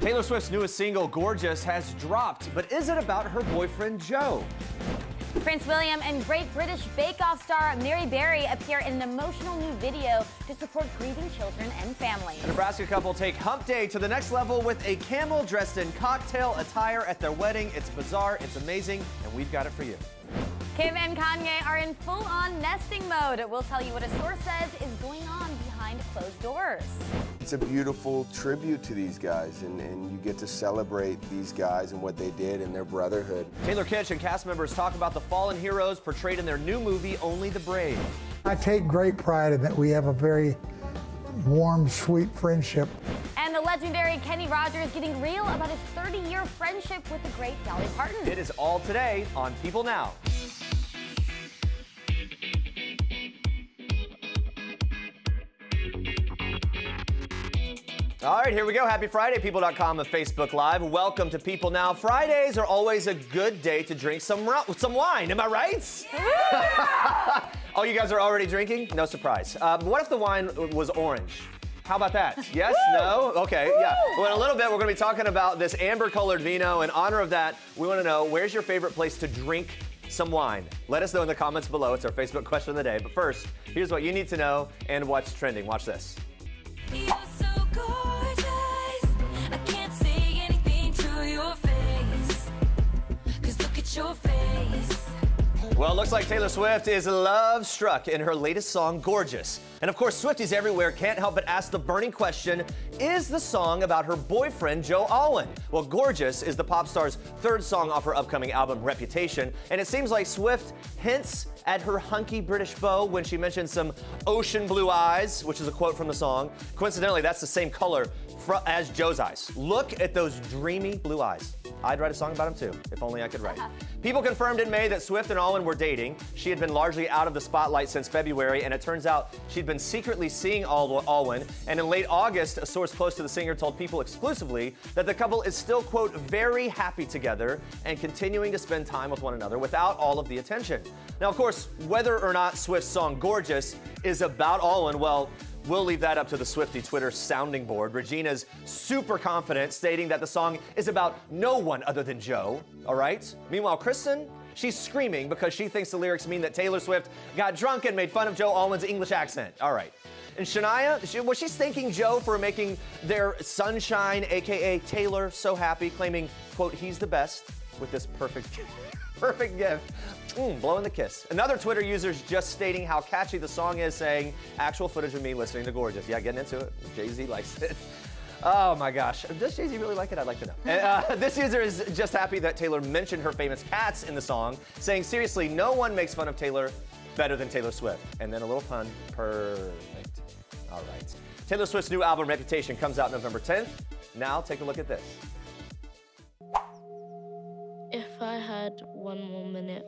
Taylor Swift's newest single, Gorgeous, has dropped, but is it about her boyfriend, Joe? Prince William and Great British Bake Off star Mary Berry appear in an emotional new video to support grieving children and families. A Nebraska couple take hump day to the next level with a camel dressed in cocktail attire at their wedding. It's bizarre, it's amazing, and we've got it for you. Kim and Kanye are in full-on nesting mode. We'll tell you what a source says is going on behind closed doors. It's a beautiful tribute to these guys, and you get to celebrate these guys and what they did and their brotherhood. Taylor Kitsch and cast members talk about the fallen heroes portrayed in their new movie, Only the Brave. I take great pride in that we have a very warm, sweet friendship. And the legendary Kenny Rogers getting real about his 30-year friendship with the great Dolly Parton. It is all today on People Now. All right, here we go. Happy Friday, People.com and Facebook Live. Welcome to People Now. Fridays are always a good day to drink some wine. Am I right? Yeah! Oh, you guys are already drinking? No surprise. What if the wine was orange? How about that? Yes? Woo! No? Okay, woo! Yeah. Well, in a little bit, we're going to be talking about this amber-colored vino. In honor of that, we want to know, where's your favorite place to drink some wine? Let us know in the comments below. It's our Facebook question of the day. But first, here's what you need to know and what's trending. Watch this. Well, it looks like Taylor Swift is love-struck in her latest song, Gorgeous. And of course, Swifties everywhere can't help but ask the burning question, is the song about her boyfriend, Joe Alwyn? Well, Gorgeous is the pop star's third song off her upcoming album, Reputation, and it seems like Swift hints at her hunky British beau when she mentions some ocean blue eyes, which is a quote from the song. Coincidentally, that's the same color as Joe's eyes. Look at those dreamy blue eyes. I'd write a song about him too, if only I could write. People confirmed in May that Swift and Alwyn were dating. She had been largely out of the spotlight since February, and it turns out she'd been secretly seeing Alwyn. And in late August, a source close to the singer told People exclusively that the couple is still, quote, very happy together and continuing to spend time with one another without all of the attention. Now, of course, whether or not Swift's song Gorgeous is about Alwyn, well, we'll leave that up to the Swiftie Twitter sounding board. Regina's super confident, stating that the song is about no one other than Joe, all right? Meanwhile, Kristen, she's screaming because she thinks the lyrics mean that Taylor Swift got drunk and made fun of Joe Alwyn's English accent. All right. And Shania, she's thanking Joe for making their sunshine, a.k.a. Taylor, so happy, claiming, quote, he's the best with this perfect gift. Blowing the kiss. Another Twitter user's just stating how catchy the song is, saying, actual footage of me listening to Gorgeous. Yeah, getting into it. Jay-Z likes it. Oh my gosh. Does Jay-Z really like it? I'd like to know. And, this user is just happy that Taylor mentioned her famous cats in the song, saying, seriously, no one makes fun of Taylor better than Taylor Swift. And then a little pun. Perfect. All right. Taylor Swift's new album, Reputation, comes out November 10th. Now take a look at this. If I had one more minute,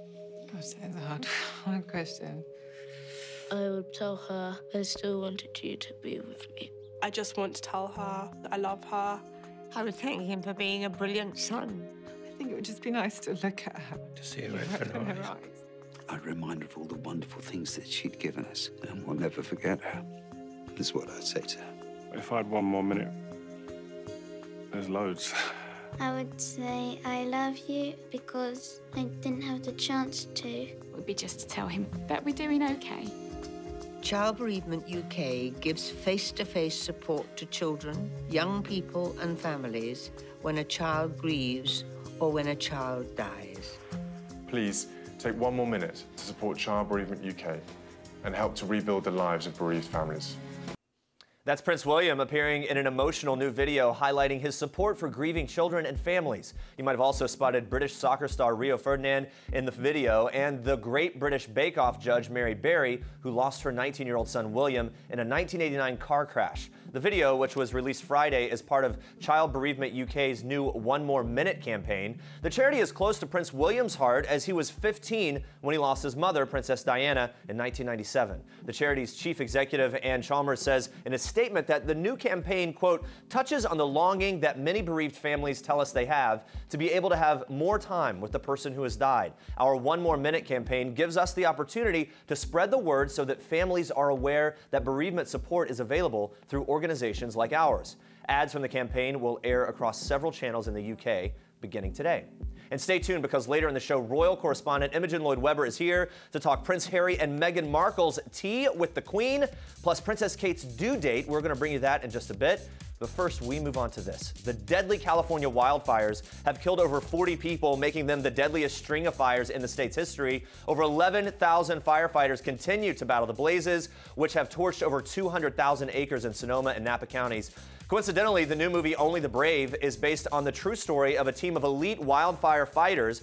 that's a hard question. I would tell her I still wanted you to be with me. I just want to tell her that I love her. I would thank him for being a brilliant son. I think it would just be nice to look at her. To see her open her eyes. I'd remind her of all the wonderful things that she'd given us, and we'll never forget her. Is what I'd say to her. If I had one more minute, there's loads. I would say I love you because I didn't have the chance to. It would be just to tell him that we're doing okay. Child Bereavement UK gives face-to-face support to children, young people and families when a child grieves or when a child dies. Please take one more minute to support Child Bereavement UK and help to rebuild the lives of bereaved families. That's Prince William appearing in an emotional new video highlighting his support for grieving children and families. You might have also spotted British soccer star Rio Ferdinand in the video and the Great British Bake Off judge Mary Berry, who lost her 19-year-old son William in a 1989 car crash. The video, which was released Friday, is part of Child Bereavement UK's new One More Minute campaign. The charity is close to Prince William's heart as he was 15 when he lost his mother, Princess Diana, in 1997. The charity's chief executive, Ann Chalmers, says in a statement that the new campaign, quote, touches on the longing that many bereaved families tell us they have to be able to have more time with the person who has died. Our One More Minute campaign gives us the opportunity to spread the word so that families are aware that bereavement support is available through organizations like ours. Ads from the campaign will air across several channels in the UK beginning today. And stay tuned, because later in the show, royal correspondent Imogen Lloyd-Webber is here to talk Prince Harry and Meghan Markle's tea with the Queen, plus Princess Kate's due date. We're going to bring you that in just a bit. But first, we move on to this. The deadly California wildfires have killed over 40 people, making them the deadliest string of fires in the state's history. Over 11,000 firefighters continue to battle the blazes, which have torched over 200,000 acres in Sonoma and Napa counties. Coincidentally, the new movie Only the Brave is based on the true story of a team of elite wildfire fighters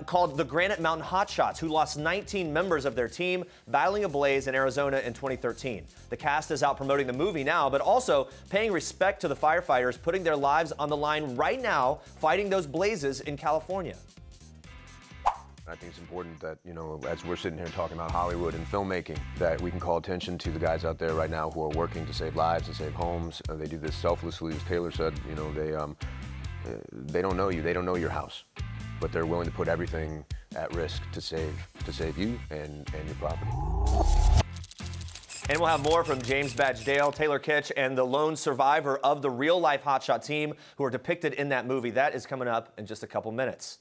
called the Granite Mountain Hotshots, who lost 19 members of their team battling a blaze in Arizona in 2013. The cast is out promoting the movie now, but also paying respect to the firefighters putting their lives on the line right now fighting those blazes in California. I think it's important that, you know, as we're sitting here talking about Hollywood and filmmaking, that we can call attention to the guys out there right now who are working to save lives and save homes. They do this selflessly, as Taylor said. You know, they don't know you, they don't know your house, but they're willing to put everything at risk to save you and your property. And we'll have more from James Badge Dale, Taylor Kitsch, and the lone survivor of the real-life hotshot team who are depicted in that movie. That is coming up in just a couple minutes.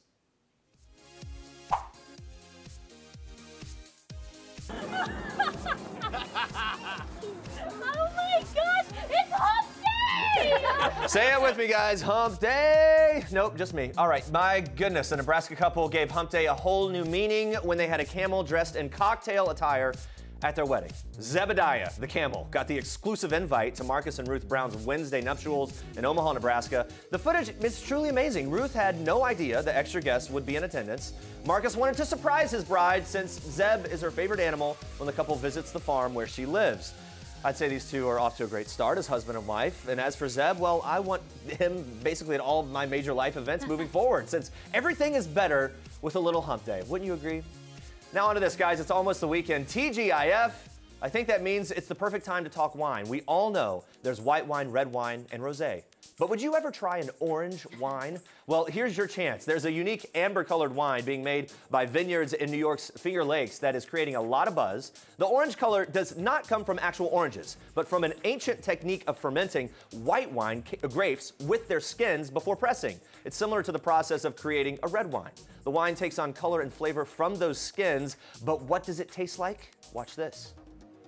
Oh my gosh, it's hump day! Say it with me, guys. Hump day. Nope, just me. All right, my goodness, the Nebraska couple gave hump day a whole new meaning when they had a camel dressed in cocktail attire at their wedding. Zebediah, the camel, got the exclusive invite to Marcus and Ruth Brown's Wednesday nuptials in Omaha, Nebraska. The footage is truly amazing. Ruth had no idea the extra guests would be in attendance. Marcus wanted to surprise his bride since Zeb is her favorite animal when the couple visits the farm where she lives. I'd say these two are off to a great start as husband and wife. And as for Zeb, well, I want him basically at all of my major life events moving forward, since everything is better with a little hump day. Wouldn't you agree? Now onto this, guys. It's almost the weekend. TGIF. I think that means it's the perfect time to talk wine. We all know there's white wine, red wine, and rosé. But would you ever try an orange wine? Well, here's your chance. There's a unique amber-colored wine being made by vineyards in New York's Finger Lakes that is creating a lot of buzz. The orange color does not come from actual oranges, but from an ancient technique of fermenting white wine grapes with their skins before pressing. It's similar to the process of creating a red wine. The wine takes on color and flavor from those skins, but what does it taste like? Watch this.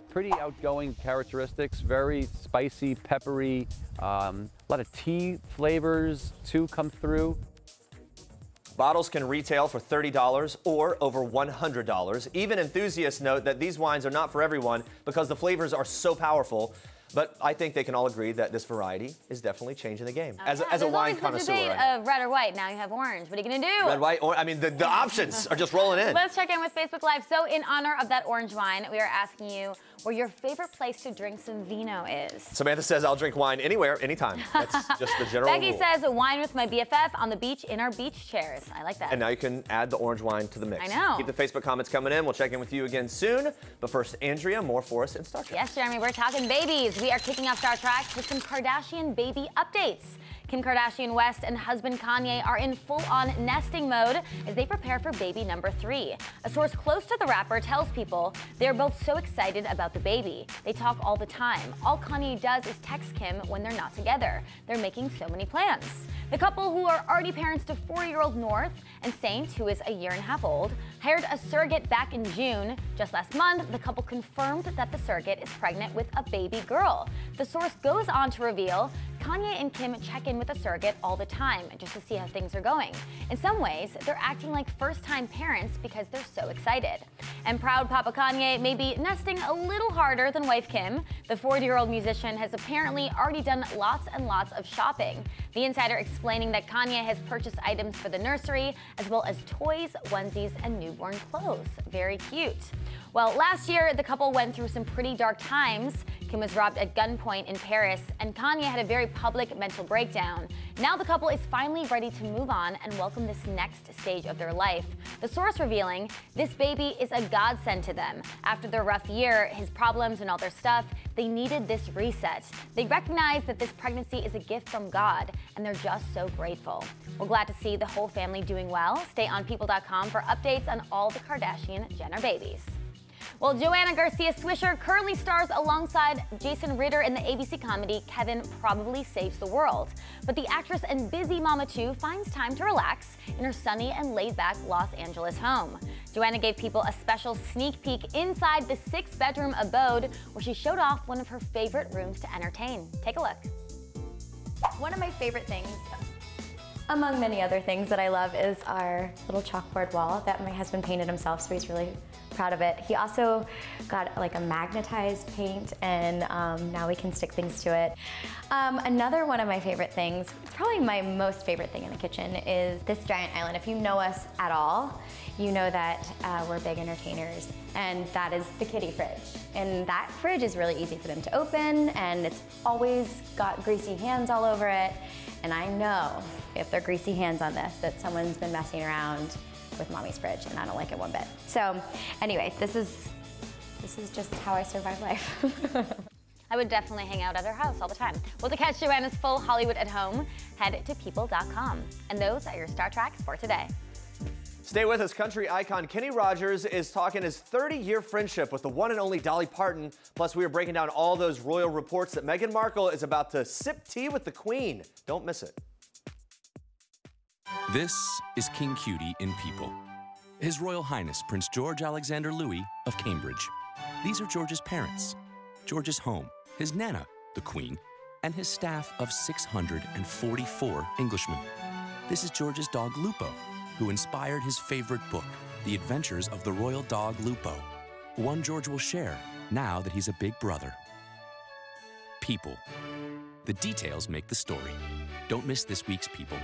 Pretty outgoing characteristics, very spicy, peppery, a lot of tea flavors too come through. Bottles can retail for $30 or over $100. Even enthusiasts note that these wines are not for everyone because the flavors are so powerful. But I think they can all agree that this variety is definitely changing the game. As a wine connoisseur. There's always the debate of red or white. Now you have orange. What are you going to do? Red, white, orange. I mean, the options are just rolling in. Let's check in with Facebook Live. So in honor of that orange wine, we are asking you where your favorite place to drink some vino is. Samantha says, I'll drink wine anywhere, anytime. That's just the general Becky rule. says, wine with my BFF on the beach in our beach chairs. I like that. And now you can add the orange wine to the mix. I know. Keep the Facebook comments coming in. We'll check in with you again soon. But first, Andrea, more for us in Star Trek. Yes, Jeremy, we're talking babies. We are kicking off Star Trek with some Kardashian baby updates. Kim Kardashian West and husband Kanye are in full-on nesting mode as they prepare for baby number 3. A source close to the rapper tells people they're both so excited about the baby. They talk all the time. All Kanye does is text Kim when they're not together. They're making so many plans. The couple, who are already parents to 4-year-old North and Saint, who is a 1.5 old, hired a surrogate back in June. Just last month, the couple confirmed that the surrogate is pregnant with a baby girl. The source goes on to reveal Kanye and Kim check in with a surrogate all the time just to see how things are going. In some ways, they're acting like first-time parents because they're so excited. And proud Papa Kanye may be nesting a little harder than wife Kim. The 40-year-old musician has apparently already done lots and lots of shopping. The insider explaining that Kanye has purchased items for the nursery, as well as toys, onesies, and newborn clothes. Very cute. Well, last year, the couple went through some pretty dark times. Kim was robbed at gunpoint in Paris, and Kanye had a very public mental breakdown. Now the couple is finally ready to move on and welcome this next stage of their life. The source revealing this baby is a godsend to them. After their rough year, his problems and all their stuff, they needed this reset. They recognize that this pregnancy is a gift from God, and they're just so grateful. We're glad to see the whole family doing well. Stay on People.com for updates on all the Kardashian-Jenner babies. Well, Joanna Garcia Swisher currently stars alongside Jason Ritter in the ABC comedy Kevin Probably Saves the World. But the actress and busy mama too finds time to relax in her sunny and laid-back Los Angeles home. Joanna gave people a special sneak peek inside the 6-bedroom abode where she showed off one of her favorite rooms to entertain. Take a look. One of my favorite things, among many other things that I love, is our little chalkboard wall that my husband painted himself, so he's really proud of it. He also got like a magnetized paint, and now we can stick things to it. Another one of my favorite things, probably my most favorite thing in the kitchen, is this giant island. If you know us at all, you know that we're big entertainers, and that is the kitty fridge. And that fridge is really easy for them to open, and it's always got greasy hands all over it. And I know if there are greasy hands on this, that someone's been messing around with mommy's fridge, and I don't like it one bit. So anyway, this is just how I survive life. I would definitely hang out at her house all the time. Well, to catch Joanna's full Hollywood at home, head to people.com. And those are your Star Treks for today. Stay with us. Country icon Kenny Rogers is talking his 30-year friendship with the one and only Dolly Parton. Plus, we are breaking down all those royal reports that Meghan Markle is about to sip tea with the Queen. Don't miss it. This is King Cutie in People. His Royal Highness Prince George Alexander Louis of Cambridge. These are George's parents, George's home, his Nana, the Queen, and his staff of 644 Englishmen. This is George's dog Lupo, who inspired his favorite book, The Adventures of the Royal Dog Lupo, one George will share now that he's a big brother. People. The details make the story. Don't miss this week's People.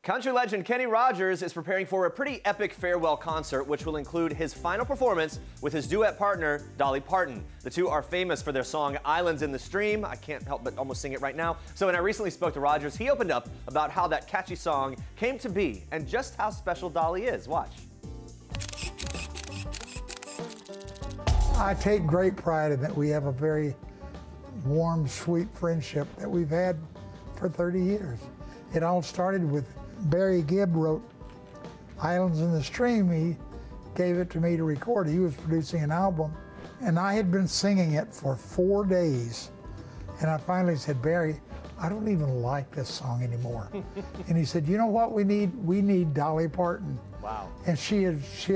Country legend Kenny Rogers is preparing for a pretty epic farewell concert, which will include his final performance with his duet partner, Dolly Parton. The two are famous for their song Islands in the Stream. I can't help but almost sing it right now. So when I recently spoke to Rogers, he opened up about how that catchy song came to be and just how special Dolly is. Watch. I take great pride in that we have a very warm, sweet friendship that we've had for 30 years. It all started with Barry Gibb wrote Islands in the Stream. He gave it to me to record. He was producing an album, and I had been singing it for 4 days. And I finally said, Barry, I don't even like this song anymore. And he said, you know what we need? We need Dolly Parton. Wow. And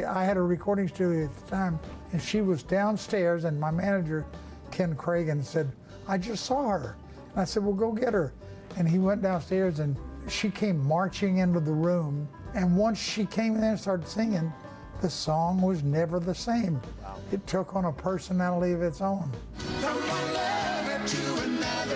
I had a recording studio at the time, and she was downstairs, and my manager, Ken Cragen, said, I just saw her. And I said, well, go get her. And he went downstairs, and she came marching into the room, and once she came in there and started singing, the song was never the same. Wow. It took on a personality of its own. From one lover to another.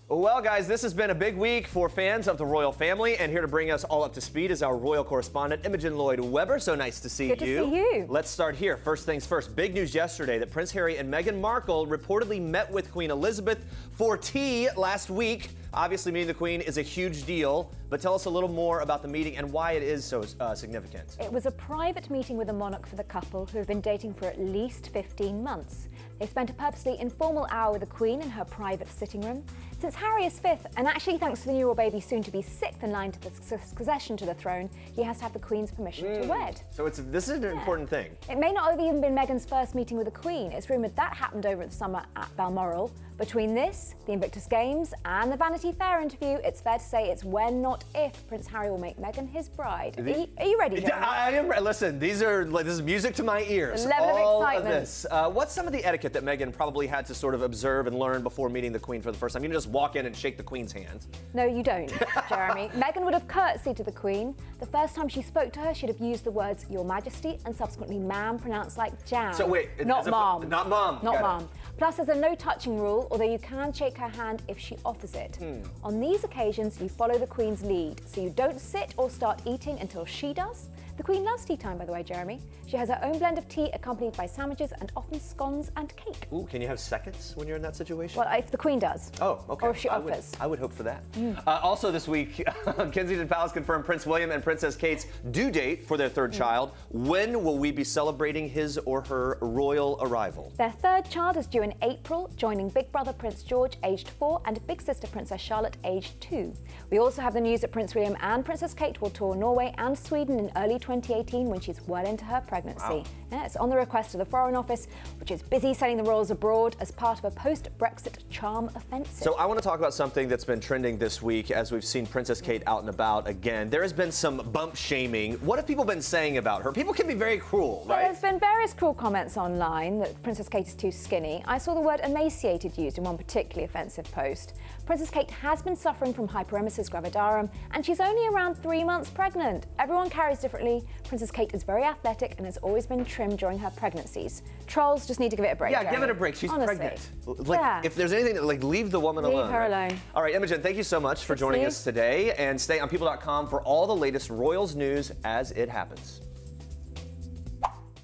Well, guys, this has been a big week for fans of the royal family, and here to bring us all up to speed is our royal correspondent, Imogen Lloyd-Webber. So nice to see you. Good to see you. Let's start here. First things first, big news yesterday that Prince Harry and Meghan Markle reportedly met with Queen Elizabeth for tea last week. Obviously, meeting the Queen is a huge deal, but tell us a little more about the meeting and why it is so significant. It was a private meeting with a monarch for the couple who have been dating for at least 15 months. They spent a purposely informal hour with the Queen in her private sitting room. Since Harry is 5th, and actually thanks to the new royal baby soon to be 6th in line to the succession to the throne, he has to have the Queen's permission to wed. So this is an important thing. It may not have even been Meghan's first meeting with the Queen. It's rumoured that happened over the summer at Balmoral. Between this, the Invictus Games, and the Vanity Fair interview, it's fair to say it's when, not if, Prince Harry will make Meghan his bride. Are you ready, Joe? I am. Listen, this is music to my ears. The level all of excitement. Of this. What's some of the etiquette that Meghan probably had to sort of observe and learn before meeting the Queen for the first time? You don't just walk in and shake the Queen's hand. No, you don't, Jeremy. Meghan would have curtsied to the Queen. The first time she spoke to her, she'd have used the words Your Majesty and subsequently ma'am pronounced like jam. So wait, not mom. Not mom. Not mom. Plus, there's a no touching rule, although you can shake her hand if she offers it. On these occasions, you follow the Queen's lead, so you don't sit or start eating until she does. The Queen loves tea time, by the way, Jeremy. She has her own blend of tea accompanied by sandwiches and often scones and cake. Ooh, can you have seconds when you're in that situation? Well, if the Queen does. Oh, okay. Or if she offers. I would hope for that. Also this week, Kensington Palace confirmed Prince William and Princess Kate's due date for their third child. When will we be celebrating his or her royal arrival? Their third child is due in April, joining Big Brother Prince George, aged 4, and Big Sister Princess Charlotte, aged 2. We also have the news that Prince William and Princess Kate will tour Norway and Sweden in early 2018 when she's well into her pregnancy. Wow. Yes, on the request of the Foreign Office, which is busy sending the royals abroad as part of a post-Brexit charm offensive. So I want to talk about something that's been trending this week as we've seen Princess Kate out and about again. There has been some bump shaming. What have people been saying about her? People can be very cruel, right? There's been various cruel comments online that Princess Kate is too skinny. I saw the word emaciated used in one particularly offensive post. Princess Kate has been suffering from hyperemesis gravidarum, and she's only around 3 months pregnant. Everyone carries differently. Princess Kate is very athletic and has always been trimmed during her pregnancies. Trolls just need to give it a break. Yeah, Jeremy. give it a break. She's Honestly. pregnant. Like, if there's anything, leave the woman alone. Leave her alone. All right, Imogen, thank you so much for joining us today, and stay on People.com for all the latest Royals news as it happens.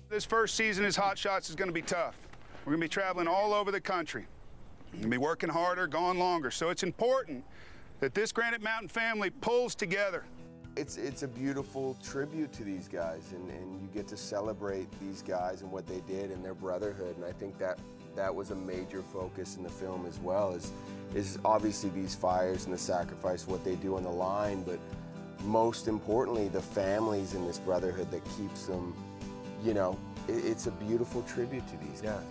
This first season as Hot Shots is going to be tough. We're going to be traveling all over the country. We're going to be working harder, gone longer. So it's important that this Granite Mountain family pulls together. It's a beautiful tribute to these guys, and you get to celebrate these guys and what they did and their brotherhood. And I think that was a major focus in the film as well, is obviously these fires and the sacrifice, what they do on the line, but most importantly, the families in this brotherhood that keeps them, you know, it's a beautiful tribute to these guys.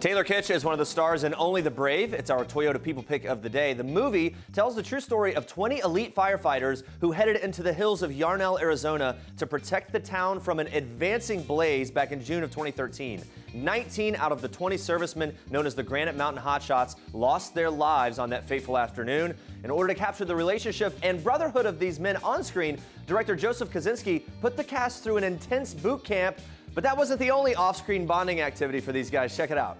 Taylor Kitsch is one of the stars in Only the Brave. It's our Toyota People Pick of the day. The movie tells the true story of 20 elite firefighters who headed into the hills of Yarnell, Arizona to protect the town from an advancing blaze back in June of 2013. 19 out of the 20 servicemen known as the Granite Mountain Hotshots lost their lives on that fateful afternoon. In order to capture the relationship and brotherhood of these men on screen, director Joseph Kosinski put the cast through an intense boot camp. But that wasn't the only off-screen bonding activity for these guys. Check it out.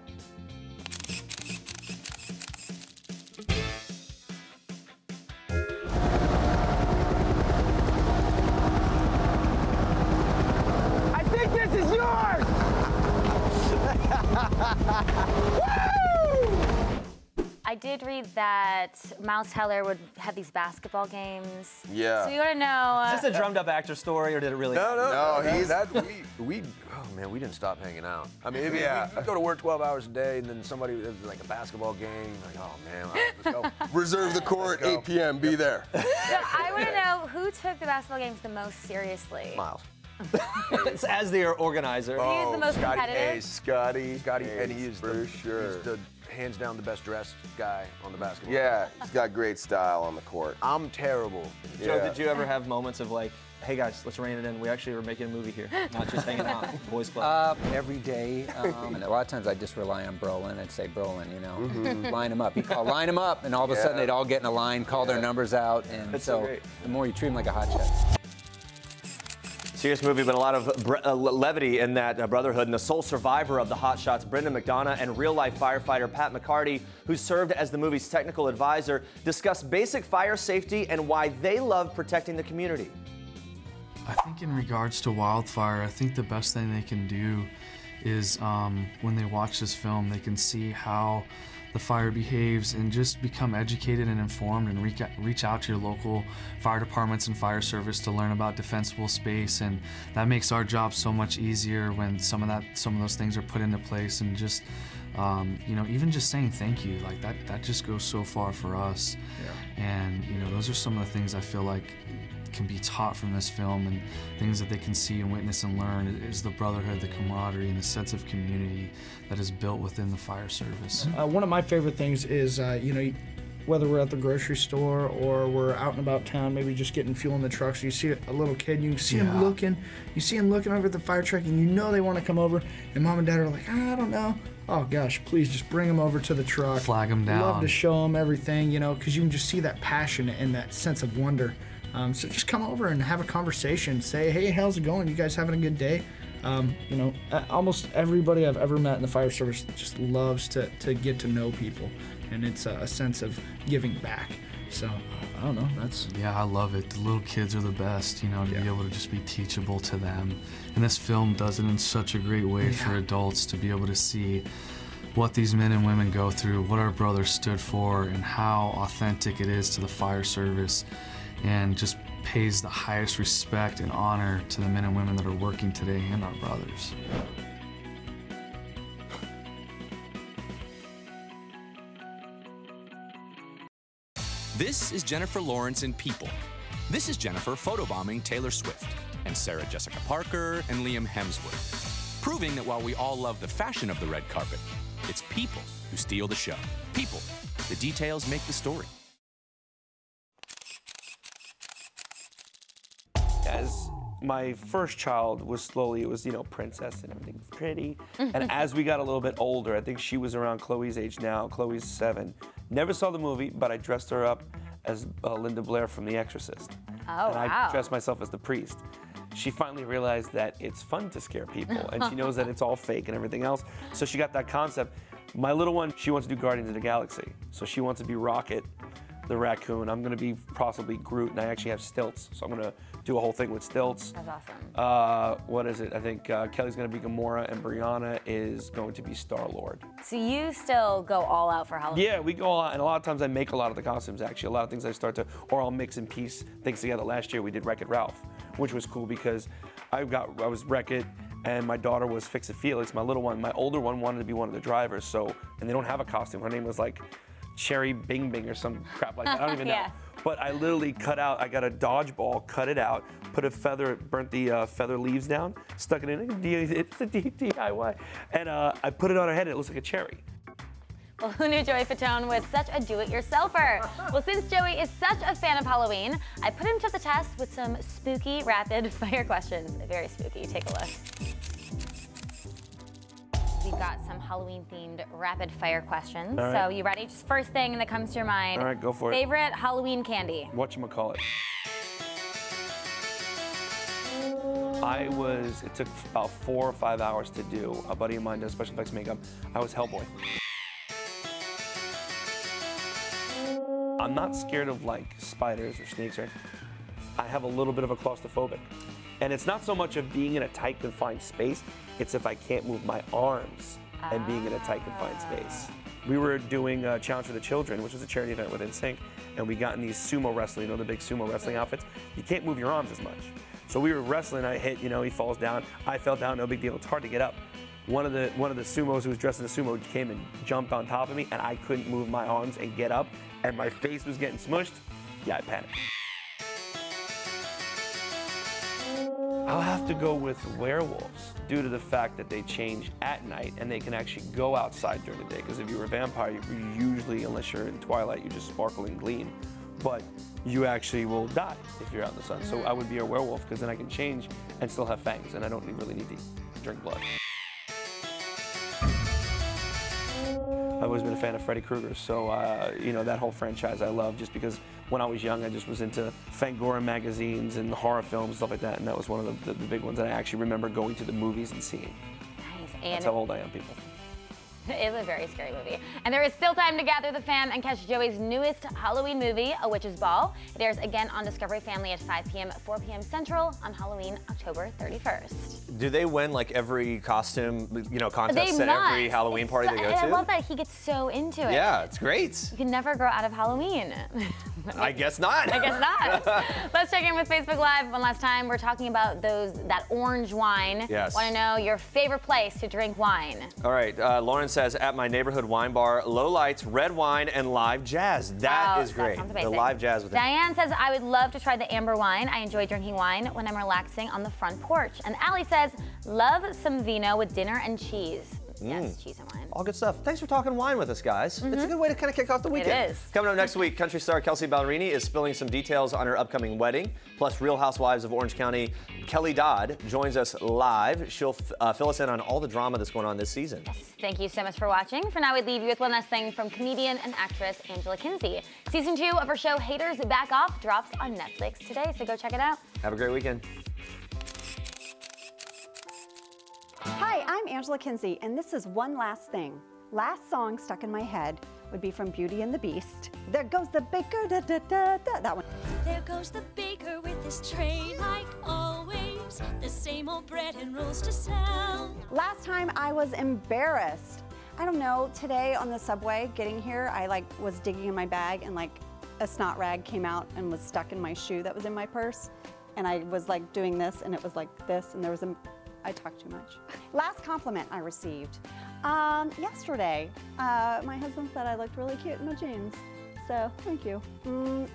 I think this is yours! I did read that Miles Teller would have these basketball games. Yeah. So you want to know... Is this a drummed-up actor story, or did it really No, we didn't stop hanging out. I mean, we go to work 12 hours a day, and then somebody, like a basketball game, like, oh man, let's go. Reserve the court, 8 p.m., be there. So I want to know who took the basketball games the most seriously. Miles. It's as the organizer. He is the most competitive. Scotty, and he is for sure. He's the hands down the best dressed guy on the basketball. Yeah, he's got great style on the court. I'm terrible. Joe, did you ever have moments of like, hey guys, let's rein it in. We actually are making a movie here, not just hanging out, boys club. Every day. And a lot of times I just rely on Brolin. I'd say, Brolin, you know, line them up. He'd call, line them up, and all of a sudden they'd all get in a line, call their numbers out, and That's so great. the more you treat them like a hot shot. Serious movie, but a lot of levity in that brotherhood. And the sole survivor of the Hot Shots, Brendan McDonough, and real-life firefighter Pat McCarty, who served as the movie's technical advisor, discussed basic fire safety and why they love protecting the community. I think in regards to wildfire, I think the best thing they can do is when they watch this film, they can see how the fire behaves and just become educated and informed and reach out to your local fire departments and fire service to learn about defensible space, and that makes our job so much easier when some of those things are put into place, and just you know, even just saying thank you, like that just goes so far for us. And you know, those are some of the things I feel like can be taught from this film, and things that they can see and witness and learn is the brotherhood, the camaraderie, and the sense of community that is built within the fire service. One of my favorite things is, you know, whether we're at the grocery store or we're out and about town, maybe just getting fuel in the truck, so you see a little kid, you see him looking, over at the fire truck, and you know they want to come over, and mom and dad are like, I don't know. Oh gosh, please just bring them over to the truck. Flag them down. Love to show them everything, you know, because you can just see that passion and that sense of wonder. So just come over and have a conversation. Say, hey, how's it going? You guys having a good day? You know, almost everybody I've ever met in the fire service just loves to get to know people, and it's a sense of giving back. So, I don't know, that's... Yeah, I love it. The little kids are the best, you know, to be able to just be teachable to them. And this film does it in such a great way for adults to be able to see what these men and women go through, what our brothers stood for, and how authentic it is to the fire service, and just pays the highest respect and honor to the men and women that are working today and our brothers. This is Jennifer Lawrence in People. This is Jennifer photobombing Taylor Swift, and Sarah Jessica Parker and Liam Hemsworth, proving that while we all love the fashion of the red carpet, it's people who steal the show. People. The details make the story. As my first child was slowly, it was, you know, princess and everything was pretty. And as we got a little bit older, I think she was around Chloe's age now. Chloe's 7. Never saw the movie, but I dressed her up as Linda Blair from The Exorcist. Oh, and I dressed myself as the priest. She finally realized that it's fun to scare people, and she knows that it's all fake and everything else. So she got that concept. My little one, she wants to do Guardians of the Galaxy. So she wants to be Rocket, the raccoon. I'm gonna be possibly Groot, and I actually have stilts. So I'm gonna do a whole thing with stilts. That's awesome. What is it? I think Kelly's gonna be Gamora, and Brianna is going to be Star-Lord. So you still go all out for Halloween? Yeah, we go all out, and a lot of times I make a lot of the costumes, actually. A lot of things I start to, or I'll mix and piece things together. Last year we did Wreck-It Ralph, which was cool because I was Wreck-It, and my daughter was Fix-It Felix, my little one. My older one wanted to be one of the drivers, so, and they don't have a costume. Her name was like Cherry Bing Bing or some crap like that. I don't even know. But I literally cut out, I got a dodgeball, cut it out, put a feather, burnt the feather leaves down, stuck it in, it's a DIY. And I put it on her head and it looks like a cherry. Well, who knew Joey Fatone was such a do-it-yourselfer? Well, since Joey is such a fan of Halloween, I put him to the test with some spooky rapid fire questions. Very spooky, take a look. We've got some Halloween-themed rapid fire questions. All right. So you ready? Just first thing that comes to your mind. All right, go for it. Favorite Halloween candy? Whatchamacallit. It took about 4 or 5 hours to do. A buddy of mine does special effects makeup. I was Hellboy. I'm not scared of like spiders or snakes, right? I have a little bit of a claustrophobic. And it's not so much of being in a tight confined space, it's if I can't move my arms and being in a tight confined space. We were doing a Challenge for the Children, which was a charity event with NSYNC, and we got in these sumo wrestling, you know, the big sumo wrestling outfits. You can't move your arms as much. So we were wrestling, I hit, you know, he falls down, I fell down, no big deal, it's hard to get up. One of the sumos who was dressed in a sumo came and jumped on top of me, and I couldn't move my arms and get up, and my face was getting smushed. Yeah, I panicked. I'll have to go with werewolves due to the fact that they change at night and they can actually go outside during the day. Because if you're a vampire, you usually, unless you're in twilight, you just sparkle and gleam. But you actually will die if you're out in the sun. So I would be a werewolf because then I can change and still have fangs, and I don't really need to drink blood. I've always been a fan of Freddy Krueger, so you know, that whole franchise I love just because when I was young I just was into Fangoria magazines and horror films and stuff like that, and that was one of the big ones that I actually remember going to the movies and seeing. Nice. That's how old I am, people. It is a very scary movie. And there is still time to gather the fam and catch Joey's newest Halloween movie, A Witch's Ball. It airs again on Discovery Family at 5 p.m., 4 p.m. Central on Halloween, October 31st. Do they win like every costume, you know, contest They at every Halloween party they go to? I love that he gets so into it. Yeah, it's great. You can never grow out of Halloween. I guess not. I guess not. Let's check in with Facebook Live one last time. We're talking about that orange wine. Yes. Want to know your favorite place to drink wine? All right, Lauren says, at my neighborhood wine bar, low lights, red wine, and live jazz. That is great. Sounds amazing. The live jazz with it. Diane says, I would love to try the amber wine. I enjoy drinking wine when I'm relaxing on the front porch. And Allie says, love some vino with dinner and cheese. Yes, cheese and wine. All good stuff. Thanks for talking wine with us, guys. It's a good way to kind of kick off the weekend. It is. Coming up next week, country star Kelsey Ballerini is spilling some details on her upcoming wedding. Plus, Real Housewives of Orange County, Kelly Dodd joins us live. She'll fill us in on all the drama that's going on this season. Thank you so much for watching. For now, we leave you with one last thing from comedian and actress Angela Kinsey. Season 2 of her show Haters Back Off drops on Netflix today, so go check it out. Have a great weekend. Hi, I'm Angela Kinsey, and this is One Last Thing. Last song stuck in my head. would be from Beauty and the Beast. There goes the baker, da, da, da, da, that one. There goes the baker with his tray like always, the same old bread and rolls to sell. Last time I was embarrassed. I don't know, today on the subway getting here, I was digging in my bag and a snot rag came out and was stuck in my shoe that was in my purse. And I was doing this and it was like this and there was I talked too much. Last compliment I received. Yesterday, my husband said I looked really cute in my jeans. So, thank you.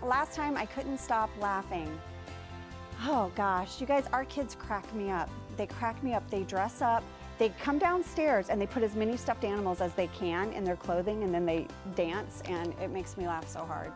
Last time I couldn't stop laughing. Oh gosh, you guys, our kids crack me up. They crack me up, they dress up, they come downstairs and they put as many stuffed animals as they can in their clothing and then they dance and it makes me laugh so hard.